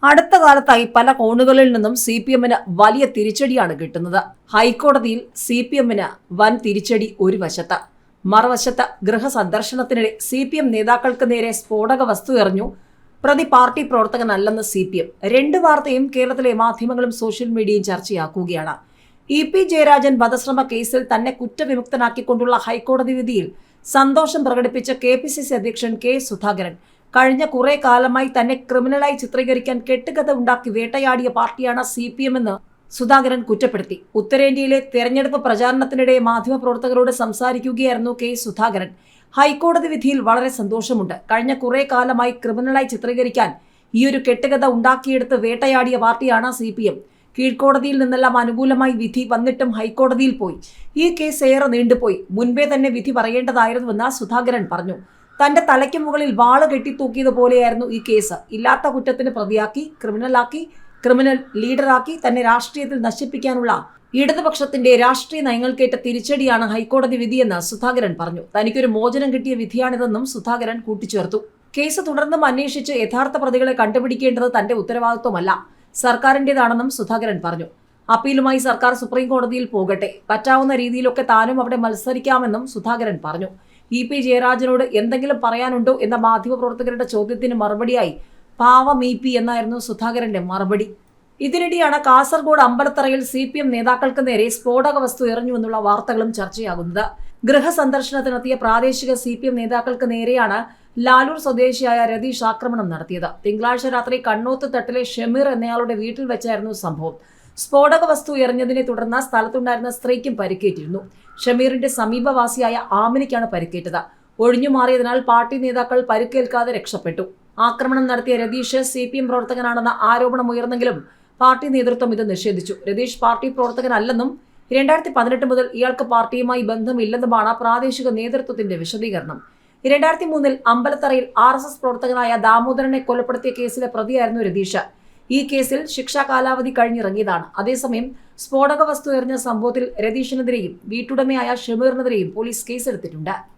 അടുത്ത കാലത്തായി പല കോണുകളിൽ നിന്നും CPM-ന് വലിയ തിരിച്ചടിയാണ് കിട്ടുന്നത്. ഹൈക്കോടതിയിൽ CPM-ന് വൻ തിരിച്ചടി ഒരു വശത്ത്. മറുവശത്ത് ഗൃഹസന്ദർശനത്തിനിടെ CPM നേതാക്കൾക്ക് നേരെ സ്ഫോടക വസ്തു എറിഞ്ഞു. പ്രതി പാർട്ടി പ്രവർത്തകനല്ലെന്ന് CPM. രണ്ട് വാർത്തയും കേരളത്തിലെ മാധ്യമങ്ങളും സോഷ്യൽ മീഡിയയും ചർച്ചയാക്കുകയാണ്. EP ജയരാജൻ വധശ്രമ കേസിൽ തന്നെ കുറ്റവിമുക്തനാക്കിക്കൊണ്ടുള്ള ഹൈക്കോടതി വിധിയിൽ സന്തോഷം പ്രകടിപ്പിച്ച KPCC അധ്യക്ഷൻ K. സുധാകരൻ കഴിഞ്ഞ കുറെ കാലമായി തന്നെ ക്രിമിനലായി ചിത്രീകരിക്കാൻ കെട്ടുകഥ ഉണ്ടാക്കി വേട്ടയാടിയ പാർട്ടിയാണ് CPM എന്ന് സുധാകരൻ കുറ്റപ്പെടുത്തി. ഉത്തരേന്ത്യയിലെ തെരഞ്ഞെടുപ്പ് പ്രചാരണത്തിനിടെ മാധ്യമപ്രവർത്തകരോട് സംസാരിക്കുകയായിരുന്നു K. സുധാകരൻ. ഹൈക്കോടതി വിധിയിൽ വളരെ സന്തോഷമുണ്ട്. കഴിഞ്ഞ കുറെ കാലമായി ക്രിമിനലായി ചിത്രീകരിക്കാൻ ഈയൊരു കെട്ടുകഥ ഉണ്ടാക്കിയെടുത്ത് വേട്ടയാടിയ പാർട്ടിയാണ് CPM. കീഴ്ക്കോടതിയിൽ നിന്നെല്ലാം അനുകൂലമായി വിധി വന്നിട്ടും ഹൈക്കോടതിയിൽ പോയി. ഈ കേസ് ഏറെ നീണ്ടുപോയി. മുൻപേ തന്നെ വിധി പറയേണ്ടതായിരുന്നുവെന്ന് സുധാകരൻ പറഞ്ഞു. തന്റെ തലയ്ക്ക് മുകളിൽ വാള് കെട്ടിത്തൂക്കിയതുപോലെയായിരുന്നു ഈ കേസ്. ഇല്ലാത്ത കുറ്റത്തിന് പ്രതിയാക്കി, ക്രിമിനൽ ലീഡറാക്കി തന്നെ രാഷ്ട്രീയത്തിൽ നശിപ്പിക്കാനുള്ള ഇടതുപക്ഷത്തിന്റെ രാഷ്ട്രീയ നയങ്ങൾക്കേറ്റ തിരിച്ചടിയാണ് ഹൈക്കോടതി വിധിയെന്ന് സുധാകരൻ പറഞ്ഞു. തനിക്കൊരു മോചനം കിട്ടിയ വിധിയാണിതെന്നും സുധാകരൻ കൂട്ടിച്ചേർത്തു. കേസ് തുടർന്നും അന്വേഷിച്ച് യഥാർത്ഥ പ്രതികളെ കണ്ടുപിടിക്കേണ്ടത് തന്റെ ഉത്തരവാദിത്വമല്ല, സർക്കാരിന്റേതാണെന്നും സുധാകരൻ പറഞ്ഞു. അപ്പീലുമായി സർക്കാർ സുപ്രീം കോടതിയിൽ പോകട്ടെ, പറ്റാവുന്ന രീതിയിലൊക്കെ താനും അവിടെ മത്സരിക്കാമെന്നും സുധാകരൻ പറഞ്ഞു. EP ജയരാജനോട് എന്തെങ്കിലും പറയാനുണ്ടോ എന്ന മാധ്യമപ്രവർത്തകരുടെ ചോദ്യത്തിന് മറുപടിയായി പാവം EP എന്നായിരുന്നു സുധാകരന്റെ മറുപടി. ഇതിനിടെയാണ് കാസർഗോഡ് അമ്പലത്തറയിൽ CPM നേതാക്കൾക്ക് നേരെ സ്ഫോടക വസ്തു എറിഞ്ഞുവെന്നുള്ള വാർത്തകളും ചർച്ചയാകുന്നത്. ഗൃഹസന്ദർശനത്തിനെത്തിയ പ്രാദേശിക CPM നേതാക്കൾക്ക് നേരെയാണ് ലാലൂർ സ്വദേശിയായ രതീഷ് ആക്രമണം നടത്തിയത്. തിങ്കളാഴ്ച രാത്രി കണ്ണോത്ത് തട്ടിലെ ഷമീർ എന്നയാളുടെ വീട്ടിൽ വെച്ചായിരുന്നു സംഭവം. സ്ഫോടക വസ്തു എറിഞ്ഞതിനെ തുടർന്ന് സ്ഥലത്തുണ്ടായിരുന്ന സ്ത്രീക്കും പരിക്കേറ്റിരുന്നു. ഷമീറിന്റെ സമീപവാസിയായ ആമിനിക്കാണ് പരിക്കേറ്റത്. ഒഴിഞ്ഞുമാറിയതിനാൽ പാർട്ടി നേതാക്കൾ പരിക്കേൽക്കാതെ രക്ഷപ്പെട്ടു. ആക്രമണം നടത്തിയ രതീഷ് CPM പ്രവർത്തകനാണെന്ന ആരോപണം ഉയർന്നെങ്കിലും പാർട്ടി നേതൃത്വം ഇത് നിഷേധിച്ചു. രതീഷ് പാർട്ടി പ്രവർത്തകനല്ലെന്നും 2018 മുതൽ ഇയാൾക്ക് പാർട്ടിയുമായി ബന്ധമില്ലെന്നുമാണ് പ്രാദേശിക നേതൃത്വത്തിന്റെ വിശദീകരണം. 2003 അമ്പലത്തറയിൽ RSS പ്രവർത്തകനായ ദാമോദരനെ കൊലപ്പെടുത്തിയ കേസിലെ പ്രതിയായിരുന്നു രതീഷ്. ഈ കേസിൽ ശിക്ഷാ കാലാവധി കഴിഞ്ഞിറങ്ങിയതാണ്. അതേസമയം സ്ഫോടക വസ്തു എറിഞ്ഞ സംഭവത്തിൽ രതീഷിനെതിരെയും വീട്ടുടമയായ ഷമീറിനെതിരെയും പോലീസ് കേസെടുത്തിട്ടുണ്ട്.